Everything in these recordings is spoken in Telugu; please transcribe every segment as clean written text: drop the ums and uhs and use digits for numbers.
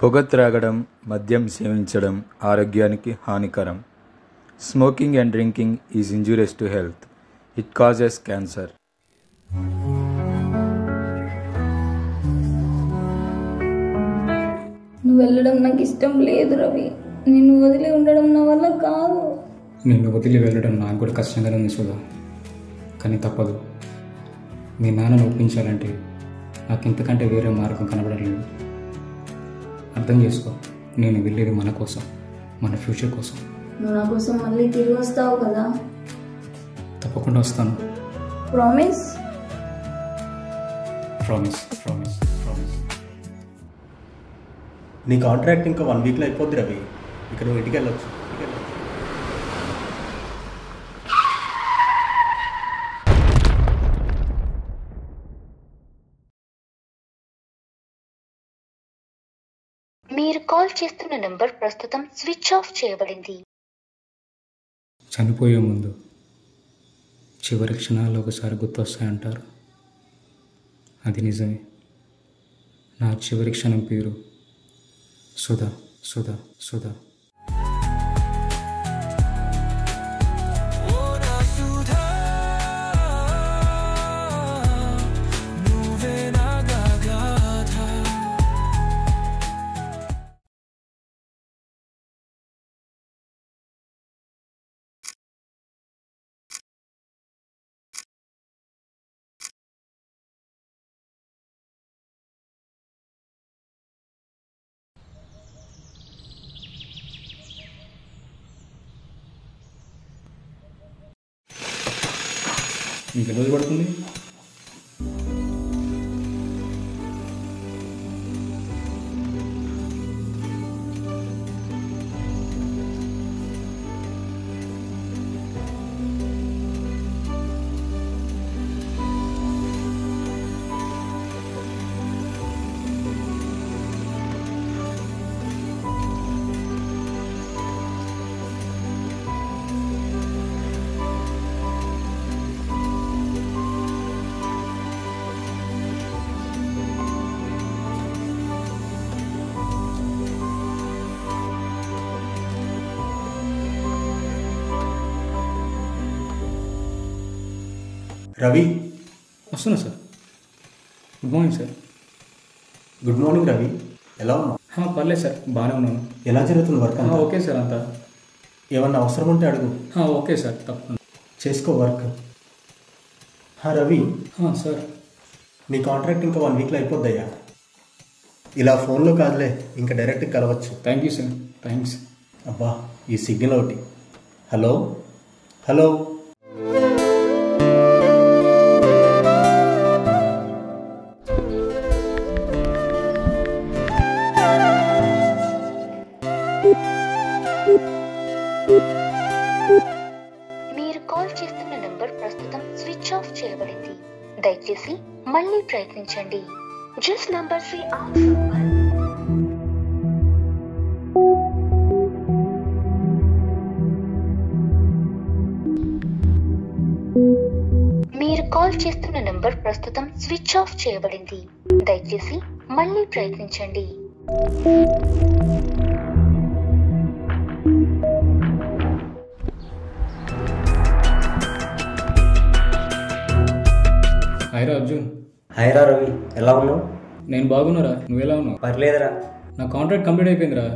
పొగ త్రాగడం, మద్యం సేవించడం ఆరోగ్యానికి హానికరం. Smoking and drinking is injurious to health. It causes cancer. నువ్వు వెళ్ళడం నాకు ఇష్టం లేదు రవి. నిన్ను వదిలి ఉండడం నా వల్ల కాదు. నిన్ను వదిలి వెళ్ళడం నాకు కూడా కష్టంగానే ఉంది సుధా, కానీ తప్పదు. మీ నాన్నను ఒప్పించాలంటే నాకు ఇంతకంటే వేరే మార్గం కనబడలేదు. అర్థం చేసుకో, నేను వెళ్ళేది మన కోసం, మన ఫ్యూచర్ కోసం. నువ్వు నా కోసం మళ్ళీ తిరిగి వస్తావు కదా? తప్పకుండా వస్తాను. ప్రామిస్? Promise promise promise. నీ కాంట్రాక్ట్ ఇంకా 1 వీక్లో అయిపోద్ది రవి. ఇక నువ్వు ఇంటికి వెళ్ళొచ్చు. మీరు కాల్ చేస్తున్న నంబర్ ప్రస్తుతం స్విచ్ ఆఫ్ చేయబడింది. చనిపోయే ముందు చివరి క్షణాలు ఒకసారి గుర్తొస్తాయంటారు. అది నిజమే. నా చివరి క్షణం పేరు సుధా. సుధా సుధా. ఇంకెన్ని రోజులు పడుతుంది? రవి, వస్తున్నా sir. Good morning sir. Good morning Ravi. ఎలా ఉన్నావు? పర్లేదు సార్, బాగానే ఉన్నాను. ఎలా జరుగుతుంది వర్క్? Okay sir. అంతా ఏమన్నా అవసరం ఉంటే అడుగు. ఓకే సార్, తప్పకుండా చేసుకో వర్క్. రవి సార్, నీ కాంట్రాక్ట్ ఇంకా 1 వీక్లో అయిపోద్దయ్యా. ఇలా ఫోన్లో కాదులే, ఇంకా డైరెక్ట్గా కలవచ్చు. Thank you sir. థ్యాంక్స్. అబ్బా, ఈ సిగ్నల్ ఒకటి. Hello hello. మీరు కాల్ చేస్తున్న నంబర్ ప్రస్తుతం స్విచ్ ఆఫ్ చేయబడింది. దయచేసి మళ్ళీ ప్రయత్నించండి. జిస్ నంబర్ से आप మీరు కాల్ చేస్తున్న నంబర్ ప్రస్తుతం స్విచ్ ఆఫ్ చేయబడింది. దయచేసి మళ్ళీ ప్రయత్నించండి. హాయ్రా అర్జున్. హాయ్రా రవి, ఎలా ఉన్నావు? నేను బాగున్నారా, నువ్వెలా ఉన్నావు? పర్లేదురా. నా కాంట్రాక్ట్ కంప్లీట్ అయిపోయిందిరా.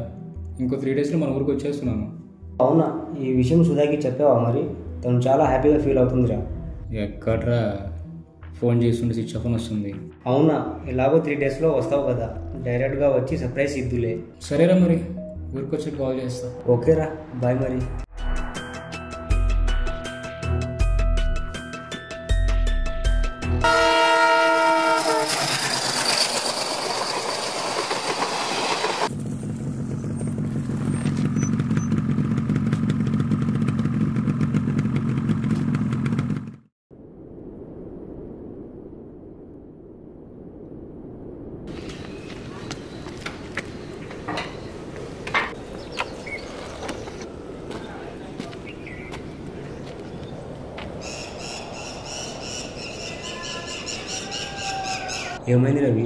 ఇంకో 3 డేస్లో మన ఊరికి వచ్చేస్తున్నాను. అవునా? ఈ విషయం సుధాకి చెప్పావా మరి? తను చాలా హ్యాపీగా ఫీల్ అవుతుందిరా. ఎక్కడ్రా, ఫోన్ చేస్తుంటే స్విచ్ ఆఫ్ అని వస్తుంది. అవునా? ఎలాగో 3 డేస్లో వస్తావు కదా, డైరెక్ట్గా వచ్చి సర్ప్రైజ్ ఇద్దులే. సరేరా, మరి ఊరికి వచ్చి కాల్ చేస్తా. ఓకేరా, బాయ్ మరి. ఏమైంది రవి?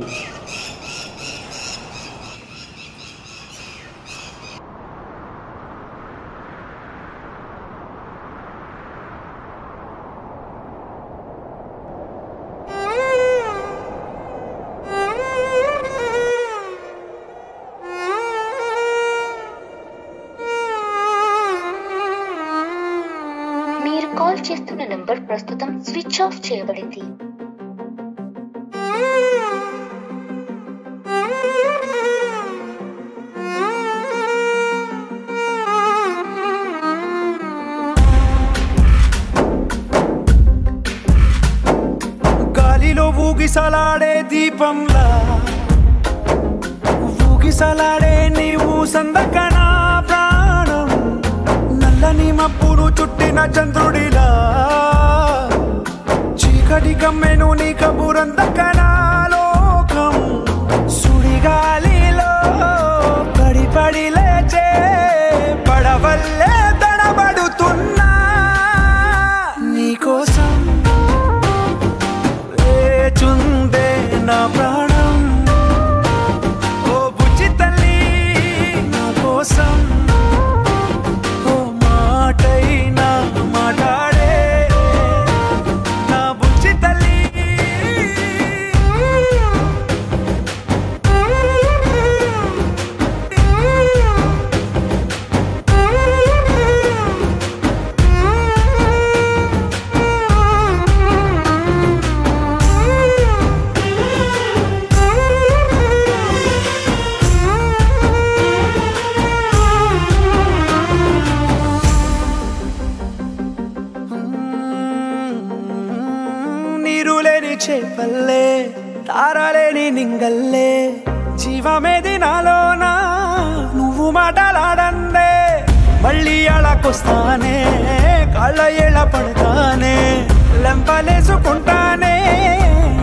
నంబర్ ప్రస్తుతం స్విచ్ ఆఫ్ చేయబడింది. గాలిలో ఊగిసలాడే దీపంలా ఊగిసలాడే నీవు సందకన ప్రాణం, నల్లని మబ్బులు చుట్టిన చంద్రుడిలా చీకటి కమ్మెను నీ కబురందకన లోకం, సుడిగాలిలో పడి పడి లేచే పడవల్లే తడబడుతున్నా నీకోసం వేచుందే నా ప్రాణం. ఓ బుజ్జి తల్లి నా కోసం ఓ మాటైనా మాట్లాడే నా బుజ్జి తల్లి. నీరులేని చేపల్లే తారలేని నింగల్లే జీవమేది నాలోనా నువ్వు మాటలాడందే, మళ్ళీ అళకొస్తానే కాళ్ళ ఏళ్ళ పడతానే లెంపలేసుకుంటానే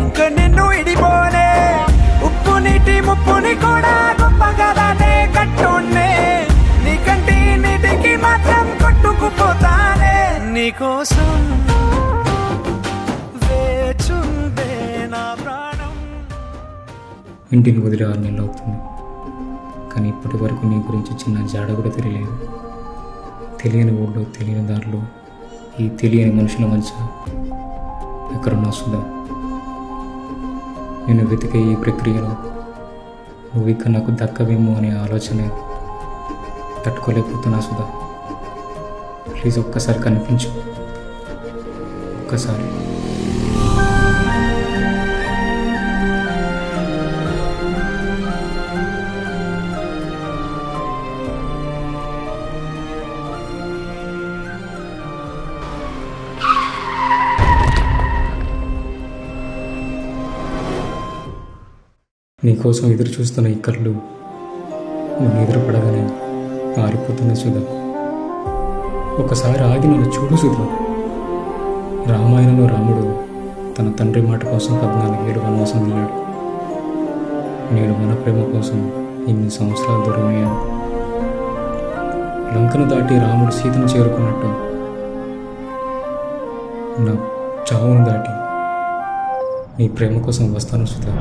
ఇంక నిన్ను ఇడిపోనే, ఉప్పు నీటి ముప్పుని కూడా గొప్పగా దాటే కట్టునే నీ కంటి నీటికి మాత్రం కొట్టుకుపోతానే నీకోసం వేచుందే నా ప్రాణం. ఇంటిని వదిలే 6 నెలలు అవుతుంది, కానీ ఇప్పటి వరకు నీ గురించి చిన్న జాడ కూడా తెలియలేదు. తెలియని ఊళ్ళో తెలియని దారిలో ఈ తెలియని మనుషుల మధ్య ఎక్కడున్నా సుధా, నేను వెతికే ఈ ప్రక్రియలో నువ్వు ఇక నాకు దక్కవేమో అనే ఆలోచన తట్టుకోలేకపోతున్నా సుధా. ప్లీజ్ ఒక్కసారి కనిపించు, ఒక్కసారి. నీకోసం ఎదురు చూస్తున్న ఈ కళ్ళు నువ్వు ఎదురు పడగానే ఆరిపోతుంది సుధా. ఒకసారి ఆగి నన్ను చూడు సుధా. రామాయణంలో రాముడు తన తండ్రి మాట కోసం 14 ఏళ్ళు వనవాసం వెళ్ళాడు. నేను మన ప్రేమ కోసం ఇన్ని సంవత్సరాలు దూరమయ్యాను. లంకను దాటి రాముడు సీతను చేరుకున్నట్టు నా చావును దాటి నీ ప్రేమ కోసం వస్తాను సుధా.